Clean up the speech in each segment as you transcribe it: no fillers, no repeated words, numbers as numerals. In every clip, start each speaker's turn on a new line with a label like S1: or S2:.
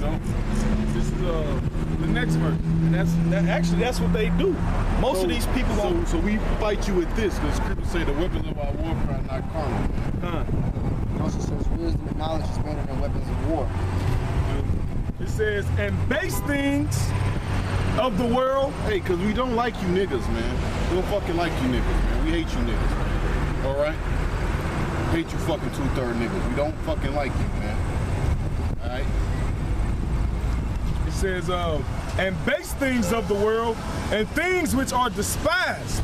S1: know. This is the next verse. And that's what they do. Most of these people
S2: So we fight you with this, because scriptures say the weapons of our warfare are not carnal.
S3: It also says wisdom and knowledge is better than weapons of war.
S1: It says, and base things of the world.
S2: Hey, because we don't like you niggas, man. We don't fucking like you niggas, man. We hate you niggas, man. All right? Hate you fucking 2/3 niggas. We don't fucking like you, man. All right?
S1: It says, and base things of the world and things which are despised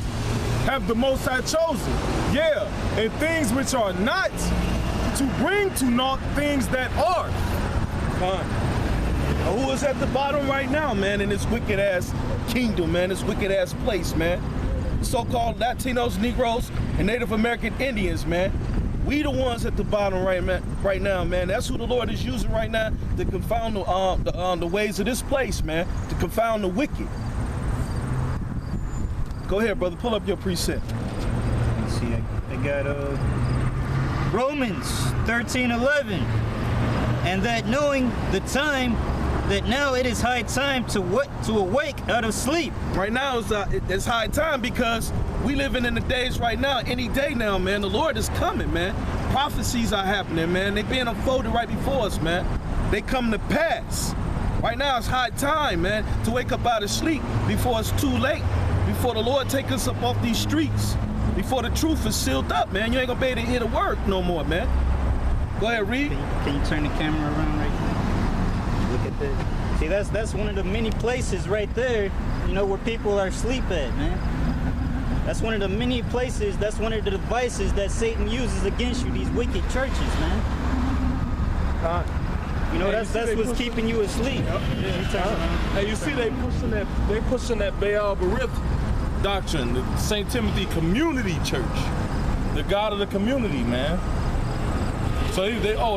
S1: have the Most High chosen. Yeah, and things which are not, to bring to naught things that are. Who is at the bottom right now, man, in this wicked ass kingdom, man, this wicked ass place, man? So-called Latinos, Negroes, and Native American Indians, man. We the ones at the bottom right now, man. That's who the Lord is using right now to confound the ways of this place, man, to confound the wicked. Go ahead, brother. Pull up your precept.
S4: Let's see. I got Romans 13:11, and that knowing the time, that now it is high time to awake out of sleep.
S1: Right now it's high time because we living in the days right now. Any day now, man. The Lord is coming, man. Prophecies are happening, man. They being unfolded right before us, man. They come to pass. Right now it's high time, man, to wake up out of sleep before it's too late. Before the Lord take us up off these streets. Before the truth is sealed up, man. You ain't gonna be able to hear the word no more, man. Go ahead, read.
S4: Can you turn the camera around right there? Look at that. See, that's one of the many places right there, you know, where people are asleep at, man. That's one of the many places, that's one of the devices that Satan uses against you, these wicked churches, man. You know, that's what's keeping you asleep.
S1: Hey, you see they pushing that Baal Berith doctrine, the St. Timothy Community Church, the God of the community, man. So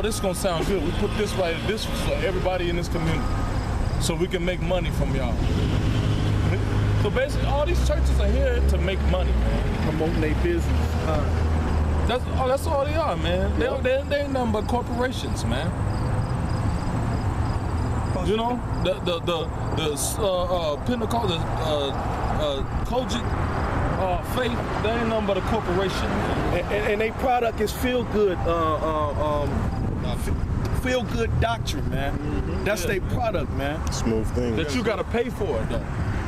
S1: this is gonna sound good. We put this right, this for everybody in this community, so we can make money from y'all. So basically, all these churches are here to make money, man, promoting their business. That's all they are, man. They ain't nothing but corporations, man. You know, the Pentecostal, Kojic faith, they ain't nothing but a corporation. And their product is feel good doctrine, man. That's their product, man.
S2: Smooth thing.
S1: That you gotta pay for it, though.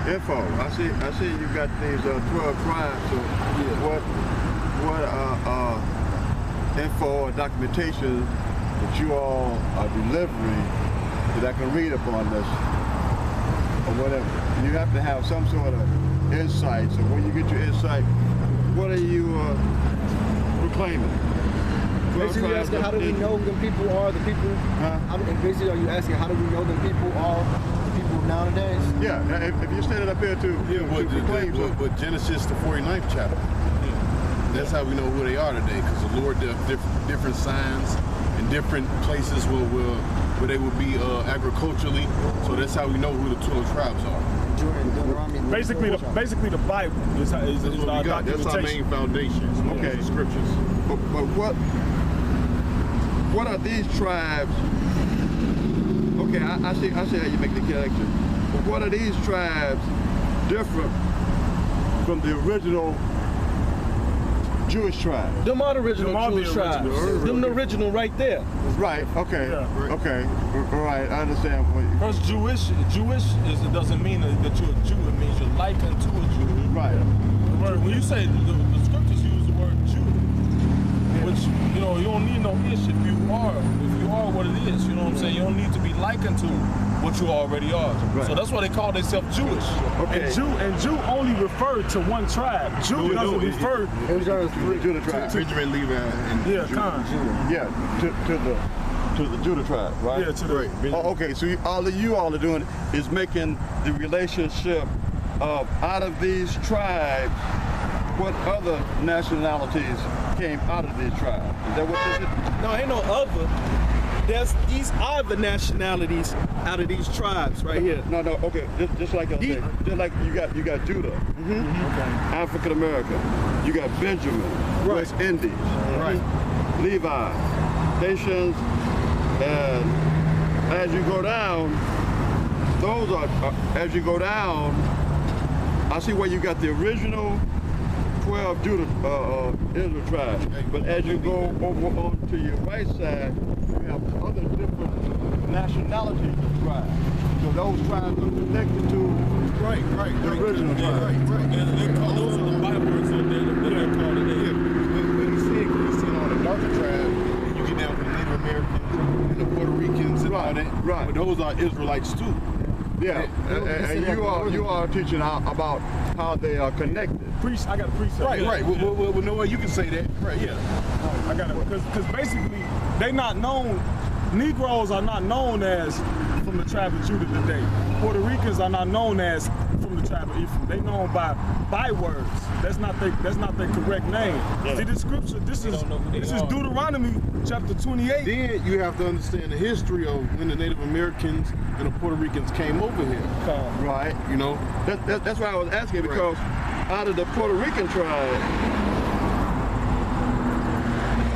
S5: Info. I see you got these 12 tribes. So what info or documentation that you all are delivering that I can read upon this or whatever? You have to have some sort of insight. So when you get your insight, what are you proclaiming?
S3: Basically, you're asking how do we know the people are the people? And basically, are you asking how do we know the people are the people nowadays?
S5: Yeah, if you're standing up here to proclaim
S2: but Genesis the 49th chapter. That's how we know who they are today, because the Lord did different signs in different places where they would be agriculturally. So that's how we know who the 12 tribes are.
S1: Basically, the Bible is our documentation.
S2: That's our main foundation.
S5: Okay,
S2: the scriptures.
S5: But what are these tribes? Okay, I see how you make the connection. But what are these tribes different from the original Jewish tribe?
S1: Them are the original Jewish tribes. Them the original right there.
S5: Right. Okay.
S1: Yeah.
S5: Okay. All right. I understand what you.
S1: First, Jewish it doesn't mean that you're a Jew. It means you're likened to a Jew.
S5: Right.
S1: When you say the scriptures use the word Jew, which you don't need no ish if you are what it is. You know what I'm saying? You don't need to be likened to what you already are.
S5: Right.
S1: So that's why they call themselves Jewish.
S5: Okay.
S1: And Jew only referred to one tribe. Jew doesn't refer
S5: to the tribe.
S2: Benjamin, Levi, and
S1: Judah.
S5: Yeah. To the Judah tribe, right?
S1: Yeah, to the
S5: Okay, so all you are doing is making the relationship of out of these tribes, what other nationalities came out of these tribes? Is that what this is?
S1: No, ain't no other. These are the nationalities out of these tribes right here.
S5: No, okay, just like I say, just like you got Judah, African American, you got Benjamin, West Indies,
S1: Right.
S5: Levi, Nations, and as you go down, those are, as you go down, I see where you got the original 12 Judah Israel tribes. But as you go over on to your right side, you have other different nationalities of tribes. So those tribes are connected to the original tribes.
S1: And they call those are the bywords up there that they're called today.
S2: When you see all the darker tribes, and you get down to the Native Americans and the Puerto Ricans and all that.
S5: Right.
S2: But those are Israelites too.
S5: Yeah, and you are teaching about how they are connected.
S1: I got a precept.
S2: Right. Well, no way you can say that. Right. Yeah.
S1: I got it because basically they not known. Negroes are not known as from the tribe of Judah today. Puerto Ricans are not known as from the tribe of Ephraim. They known by bywords. That's not their correct name. Yeah. See, this scripture. This is Deuteronomy chapter 28.
S2: Then you have to understand the history of when the Native Americans and the Puerto Ricans came over here.
S5: Right.
S2: You know.
S5: That's why I was asking, because out of the Puerto Rican tribe,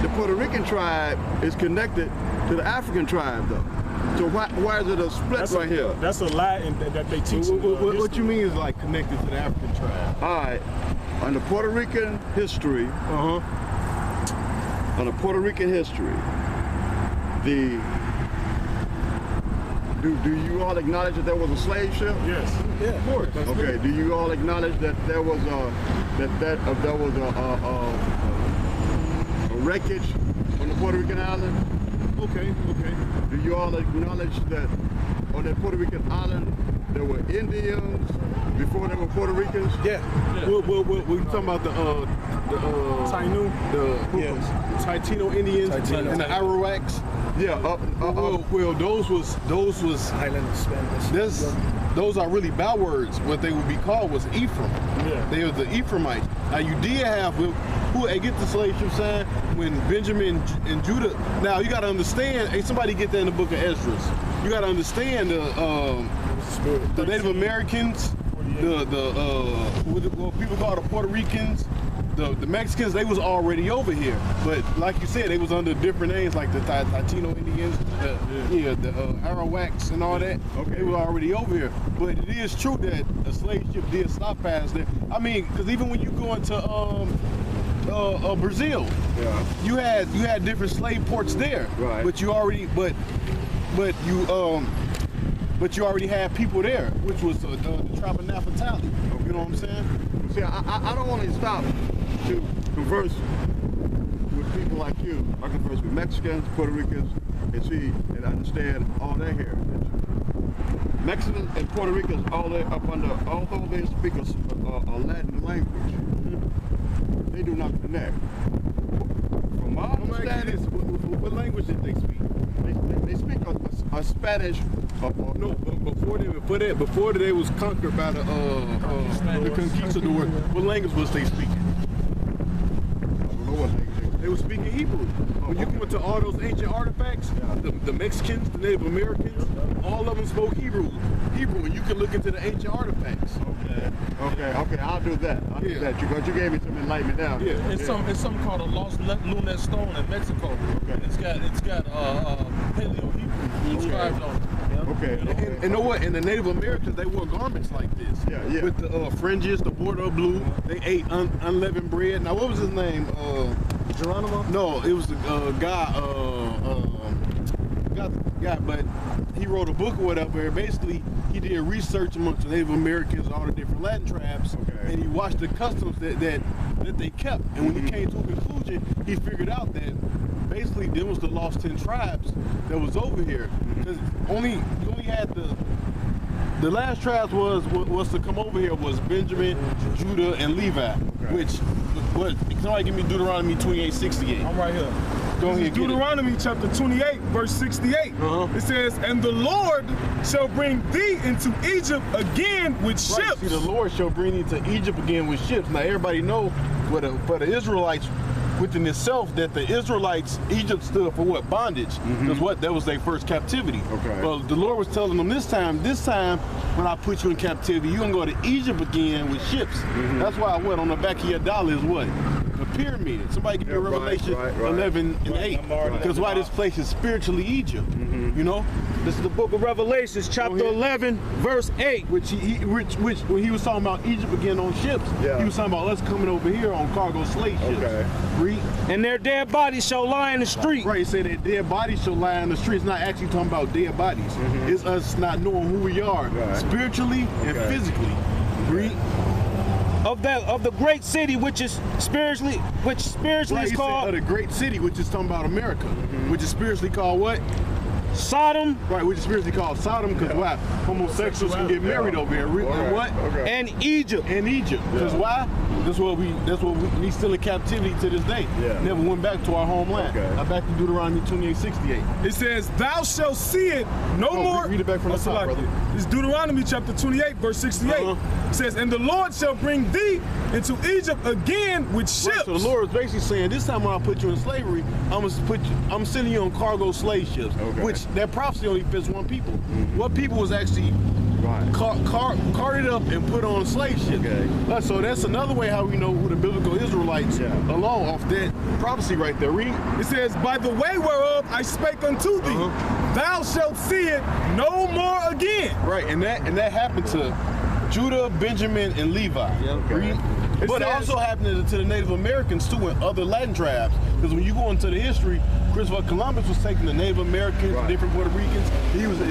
S5: the Puerto Rican tribe is connected to the African tribe, though. So why is it a split right here?
S1: That's a lie that they teach.
S2: What you mean is like connected to the African tribe?
S5: All right. On the Puerto Rican history, on the Puerto Rican history, do you all acknowledge that there was a slave ship?
S1: Yes.
S2: Yeah, of course.
S5: Okay. Do you all acknowledge that there was a wreckage on the Puerto Rican island?
S2: Okay.
S5: Do you all acknowledge that on that Puerto Rican island there were Indians before there were Puerto Ricans?
S2: Yeah. We're talking about the
S1: Taino,
S2: Taino Indians and the Arawaks.
S5: Yeah.
S2: Well, those was
S3: Island Spanish.
S2: Those are really bywords. What they would be called was Ephraim.
S1: Yeah.
S2: They were the Ephraimites. Now you did have who they get the slave ship sign when Benjamin and Judah. Now you got to understand. Hey, somebody get that in the book of Esdras. You got to understand the Native Americans, what people call the Puerto Ricans, the Mexicans. They was already over here, but like you said, they was under different names like the Taino Indians, the Arawaks and all that. Okay. They were already over here. But it is true that a slave ship did stop past there. I mean, because even when you go into Brazil, you had different slave ports there. Right. But you already had people there, which was the tribe of Naphtali. You know what I'm saying?
S5: See, I don't want to stop to converse with people like you. I converse with Mexicans, Puerto Ricans, and see and understand all their heritage. Mexicans and Puerto Ricans, although they speak a Latin language, they do not connect. From my understanding,
S2: what language did they speak?
S5: They speak a Spanish.
S2: No, before they was conquered by the conquistadors. What language was they speaking?
S5: I don't know what language
S2: they were speaking Hebrew. When you go into all those ancient artifacts, the Mexicans, the Native Americans, all of them spoke Hebrew, and you can look into the ancient artifacts.
S5: Okay, I'll do that. I'll do that. You gave me some enlightenment now.
S1: Yeah, it's something called a lost lunar stone in Mexico. Okay. It's got Paleo Hebrew inscribed on it.
S5: Okay.
S2: And know what? And the Native Americans, they wore garments like this.
S5: Yeah.
S2: With the fringes, the border of blue. They ate unleavened bread. Now, what was his name?
S1: Geronimo?
S2: No, it was the guy. But he wrote a book or whatever. Basically, he did research amongst the Native Americans, all the different Latin tribes, and he watched the customs that they kept. And when he came to a conclusion, he figured out that basically there was the lost 10 tribes that was over here. Because you only had the last tribes was to come over here was Benjamin, Judah, and Levi. Which can somebody give me Deuteronomy 28:68?
S1: I'm right here.
S2: Go ahead.
S1: Deuteronomy chapter 28, verse 68. It says, "And the Lord shall bring thee into Egypt again with ships."
S2: See, the Lord shall bring thee to Egypt again with ships. Now everybody know for the Israelites within itself that the Israelites, Egypt stood for what? Bondage. Because that was their first captivity. Okay. Well, the Lord was telling them this time when I put you in captivity, you're gonna go to Egypt again with ships. That's why what on the back of your dollar is what? A pyramid. Somebody give me Revelation 11 and 8. Because why this place is spiritually Egypt. You know?
S6: This is the book of Revelations, chapter 11, verse 8.
S2: Which when he was talking about Egypt again on ships,
S5: Yeah.
S2: he was talking about us coming over here on cargo slave ships.
S5: Okay.
S2: Read.
S6: And their dead bodies shall lie in the street.
S2: Right, it said that dead bodies shall lie in the streets. Not actually talking about dead bodies. It's us not knowing who we are,
S5: Right.
S2: spiritually and
S5: Okay.
S2: physically. Read.
S6: Of the great city which spiritually
S2: Right,
S6: is
S2: he said
S6: called
S2: of the great city, which is talking about America, which is spiritually called what?
S6: Sodom
S2: Right, which is spiritually called Sodom, because why? Homosexuals can get married over here. And what?
S5: Okay.
S6: and Egypt.
S2: In Egypt. Because why? That's what we still in captivity to this day.
S5: Yeah.
S2: Never went back to our homeland.
S5: Okay.
S2: Now back to Deuteronomy 28:68.
S1: It says, "Thou shalt see it no
S2: Oh,
S1: more."
S2: read it back from the
S1: Oh,
S2: top,
S1: Salaki.
S2: brother.
S1: It's Deuteronomy chapter 28, verse 68. It says, "And the Lord shall bring thee into Egypt again with ships."
S2: Right, so the Lord is basically saying, this time when I put you in slavery, I'm sending you on cargo slave ships,
S5: Okay.
S2: which that prophecy only fits one people. What people was actually
S5: Right.
S2: carted up and put on slave ships.
S5: Okay.
S2: So that's another way how we know who the biblical Israelites along off that prophecy right there. Read.
S1: It says, "By the way whereof I spake unto thee, thou shalt see it no more again."
S2: Right, and that happened to Judah, Benjamin, and Levi. Read.
S1: It
S2: But it
S1: says-
S2: also happened to the Native Americans too, and other Latin tribes. Because when you go into the history, Christopher Columbus was taking the Native Americans,
S5: Right.
S2: different Puerto Ricans.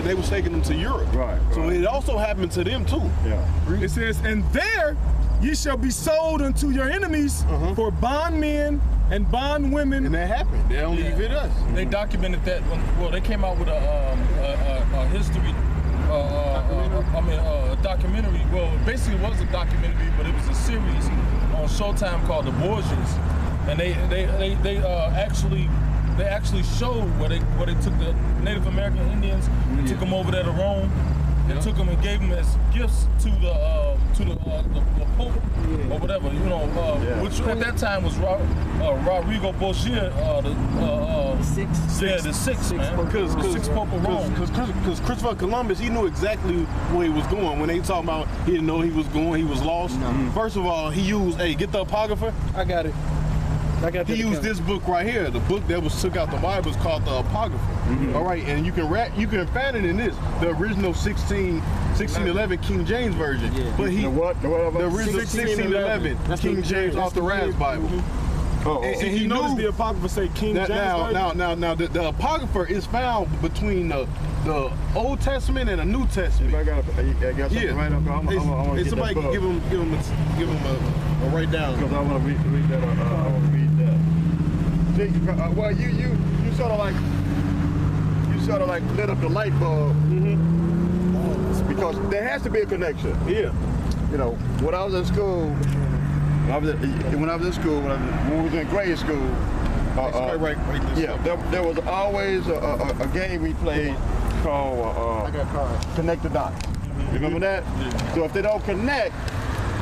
S2: They was taking them to Europe.
S5: Right,
S2: So
S5: right.
S2: it also happened to them too.
S5: Yeah.
S1: It says, "And there ye shall be sold unto your enemies for bondmen and bondwomen."
S2: And that happened. They only fit us.
S1: They documented that well, they came out with a history, a documentary. Well, basically it was a documentary, but it was a series on Showtime called The Borgias, and they actually showed where they took the Native American Indians, and took them over there to Rome, and took them and gave them as gifts to the Pope or whatever, which at that time was Rodrigo Borgia, the sixth man,
S2: Because
S1: the sixth Pope of Rome.
S2: Because Christopher Columbus, he knew exactly where he was going. When they talking about he didn't know he was going, he was lost. First of all, he used, get the Apocrypha.
S3: I got it.
S2: He used this book right here. The book that was took out the Bible is called the Apocrypha. All right, and you can find it in this, the original 1611 King James version. But
S5: The what? The what?
S2: the original 1611 King James Authorized Bible.
S5: Oh,
S2: And
S1: See,
S2: he
S1: notice
S2: knew
S1: the Apocrypha say King James Version?
S2: now the Apocrypha is found between the Old Testament and the New Testament.
S5: I got something right up. I'm gonna
S2: Hey,
S5: get
S2: somebody
S5: that
S2: can
S5: book.
S2: give him a write down.
S5: Because I want to read that. I want to read that. See, well, you sort of like lit up the light bulb. Because there has to be a connection.
S2: Yeah.
S5: You know, when I was in school, when I was in grade school,
S2: Right this
S5: yeah, there was always a game we played called Connect the Dots. You remember that? So if they don't connect,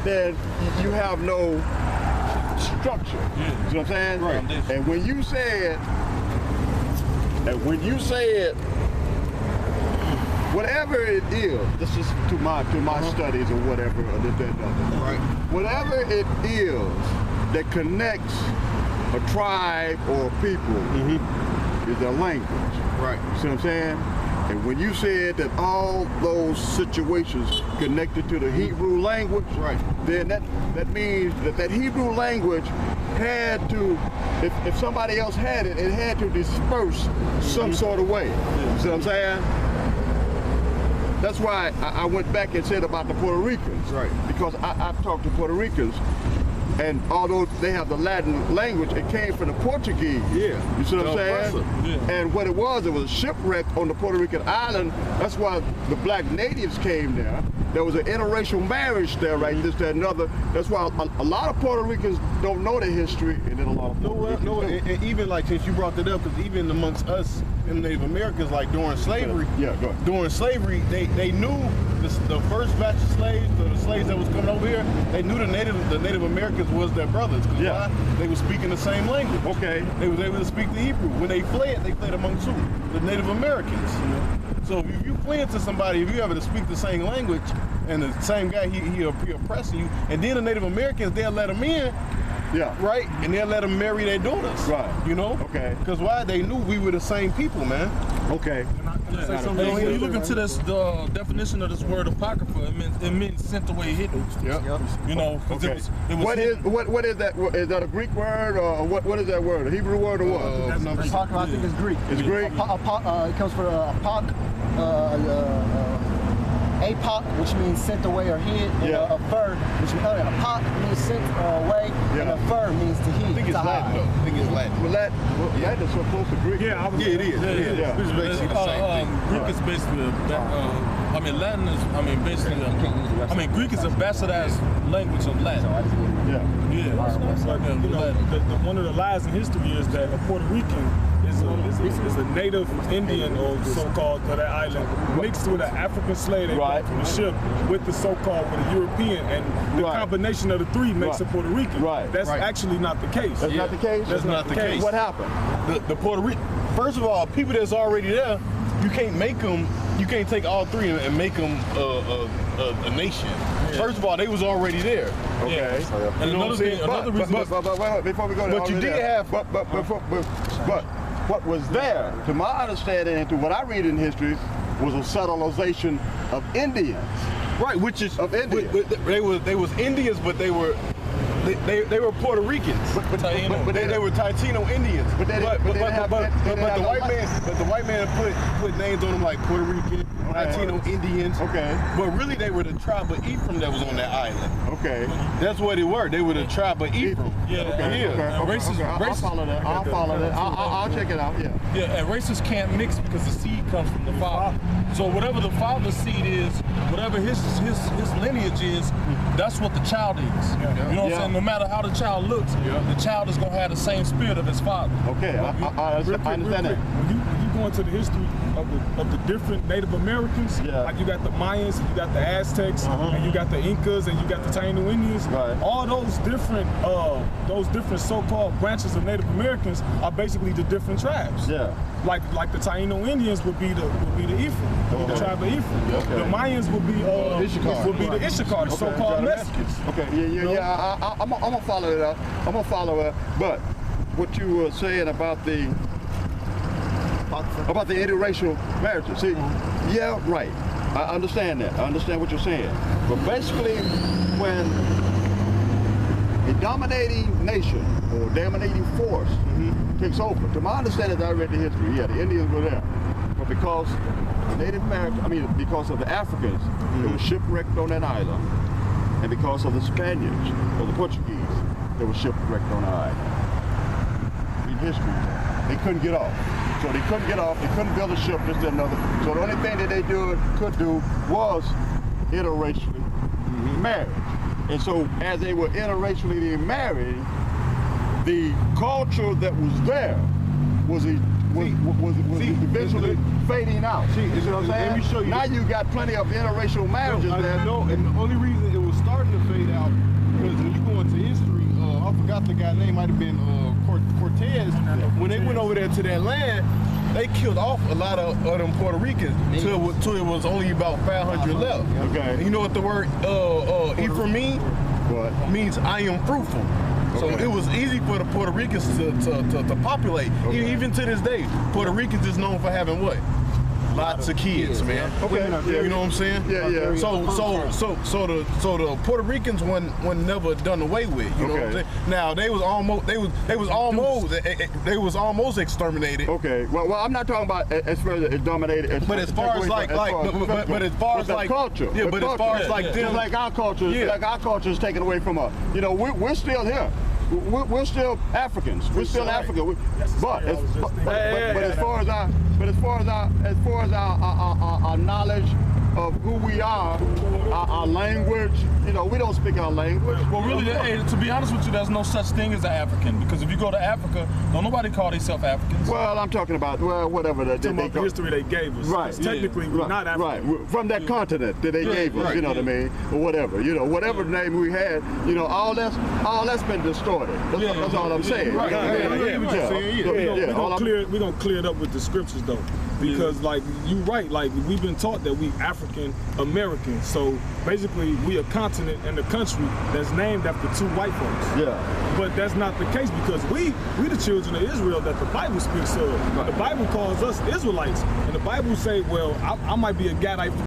S5: then you have no structure. You see what I'm saying?
S2: Right.
S5: And when you said, whatever it is, this is to my studies or whatever, or this, that, that.
S2: Right.
S5: Whatever it is that connects a tribe or a people is their language.
S2: Right.
S5: See what I'm saying? And when you said that all those situations connected to the Hebrew language,
S2: Right.
S5: then that means that Hebrew language had to, if somebody else had it, it had to disperse some sort of way. See what I'm saying? That's why I went back and said about the Puerto Ricans.
S2: Right.
S5: Because I've talked to Puerto Ricans, and although they have the Latin language, it came from the Portuguese.
S2: Yeah.
S5: You see what I'm
S2: The
S5: saying?
S2: oppressor.
S1: Yeah.
S5: And what it was a shipwreck on the Puerto Rican island. That's why the black natives came there. There was an interracial marriage there, right? This, that, and other. That's why a lot of Puerto Ricans don't know the history, and then a lot of Puerto Ricans do.
S2: And even like since you brought that up, because even amongst us and Native Americans, like during slavery,
S5: Yeah, go ahead.
S2: during slavery, they knew the first batch of slaves, the slaves that was coming over here, they knew the Native Americans was their brothers. 'Cause
S5: Yeah.
S2: why? They were speaking the same language.
S5: Okay.
S2: They was able to speak the Hebrew. When they fled amongst who? The Native Americans. So if you flee into somebody, if you ever to speak the same language, and the same guy he oppressing you, and then the Native Americans, they'll let them in.
S5: Yeah.
S2: Right, and they'll let them marry their daughters.
S5: Right.
S2: You know?
S5: Okay.
S2: Because why? They knew we were the same people, man.
S5: Okay.
S1: When you look into this, the definition of this word apocrypha, it means sent away hidden.
S5: Yep.
S1: You know, because
S5: Okay.
S1: it was
S5: What is that? Is that a Greek word or what is that word? A Hebrew word or what?
S3: Apocrypha, I think it's Greek.
S5: It's Greek?
S3: It comes from apoc, which means sent away or hid, and
S5: Yeah.
S3: a fur, which means apoc means sent away, and a fur means to hid.
S2: I think it's
S3: to
S2: Latin
S3: hide.
S2: though. I think it's Latin.
S5: Well, Latin is so close to Greek.
S6: Yeah,
S2: Yeah, it is.
S5: Yeah.
S2: It's basically the same thing.
S1: Greek is basically Latin is basically Greek is a bastardized language of Latin.
S5: Yeah.
S1: Yeah.
S6: You know, one of the lies in history is that a Puerto Rican is a native Indian or so-called to that island mixed with an African slave that
S5: Right.
S6: came from the ship with the so-called with a European, and the
S5: Right.
S6: combination of the three makes
S5: Right.
S6: a Puerto Rican.
S5: Right.
S6: That's
S2: Right.
S6: actually not the case.
S5: That's not the case?
S6: That's not the case.
S5: What happened?
S2: The Puerto Rican. First of all, people that's already there, you can't make them. You can't take all three and make them a nation. First of all, they was already there.
S5: Okay.
S1: And
S2: You know what I'm saying?
S1: another reason is-
S5: But wait, before we go to
S2: But you did have-
S5: but what was there, to my understanding and to what I read in history, was a settlization of Indians.
S2: Right, which is
S5: Of India.
S2: They was Indians, but they were Puerto Ricans.
S5: But
S2: They were Taino Indians.
S5: But they didn't have
S2: the white man put names on them like Puerto Rican, Taino Indians.
S5: Okay.
S2: But really they were the tribe of Ephraim that was on that island.
S5: Okay.
S2: That's what they were. They were the tribe of Ephraim.
S1: Yeah,
S5: Okay.
S2: Yeah.
S5: Okay.
S1: And racist-
S5: I'll
S1: racist-
S5: follow that. I'll follow that. I'll check it out. Yeah.
S1: Yeah, and races can't mix because the seed comes from the father. So whatever the father's seed is, whatever his lineage is, that's what the child is. You know what I'm
S5: Yeah.
S1: saying? No matter how the child looks, the child is gonna have the same spirit of his father.
S5: Okay. I understand that.
S6: When you go into the history of the different Native Americans,
S5: Yeah.
S6: like you got the Mayans, and you got the Aztecs, and you got the Incas, and you got the Taino Indians.
S5: Right.
S6: All those different so-called branches of Native Americans are basically the different tribes.
S5: Yeah.
S6: Like the Taino Indians would be the Ephraim, the tribe of Ephraim.
S5: Okay.
S6: The Mayans would be
S2: Issachar.
S6: the Issachar, the so-called Mexicans.
S5: Okay. Yeah. I'm gonna follow it up. I'm gonna follow it. But what you were saying about the interracial marriages. See, yeah, right. I understand that. I understand what you're saying. But basically, when a dominating nation or dominating force takes over, to my understanding, as I read the history, yeah, the Indians were there. But because the Native Americans, because of the Africans, they were shipwrecked on that island. And because of the Spaniards or the Portuguese, they were shipwrecked on the island. In history, they couldn't get off. So they couldn't get off, they couldn't build a ship, this, that, and other. So the only thing that they could do was interracially marriage. And so as they were interracially married, the culture that was there was eventually fading out.
S2: See,
S5: you see what I'm saying?
S2: let me show you
S5: Now
S2: this.
S5: you got plenty of interracial marriages there.
S2: I know, and the only reason it was starting to fade out because when you go into history, I forgot the guy's name, might have been Cortez. When they went over there to that land, they killed off a lot of them Puerto Ricans till it was only about 500 left.
S5: Okay.
S2: And you know what the word Ephraim means?
S5: What?
S2: Means I am fruitful. So
S5: Okay.
S2: it was easy for the Puerto Ricans to populate.
S5: Okay.
S2: Even to this day, Puerto Ricans is known for having what? Lots of kids, man.
S5: Okay.
S2: You know what I'm saying?
S5: Yeah, yeah.
S2: So the Puerto Ricans wasn't never done away with. You know what I'm
S5: Okay.
S2: saying? Now they was almost exterminated.
S5: Okay. Well, I'm not talking about as far as it's dominated.
S2: But as far as like
S5: culture.
S2: Yeah, but as far as like
S5: just
S2: them,
S5: like our culture, is taken away from us. You know, we're still here. We're still Africans. We're still African. But as far as our knowledge of who we are, our language, you know, we don't speak our language.
S1: Well, really, to be honest with you, there's no such thing as an African, because if you go to Africa, don't nobody call themselves Africans.
S5: Well, I'm talking about whatever they
S6: Talking about the history they gave us.
S5: Right.
S6: 'Cause technically, we're not African.
S5: Right, from that continent that they gave us,
S2: right,
S5: you know what I mean, or whatever, you know, whatever name we had, you know, all that's been distorted. That's all I'm saying.
S2: Right.
S6: We're gonna clear it up with the scriptures though, because like you right, like we've been taught that we African Americans, so basically we a continent. continent and the country that's named after 2 white folks.
S5: Yeah.
S6: But that's not the case because we the children of Israel that the Bible speaks of. The Bible calls us Israelites. And the Bible say, well, I might be a Gadite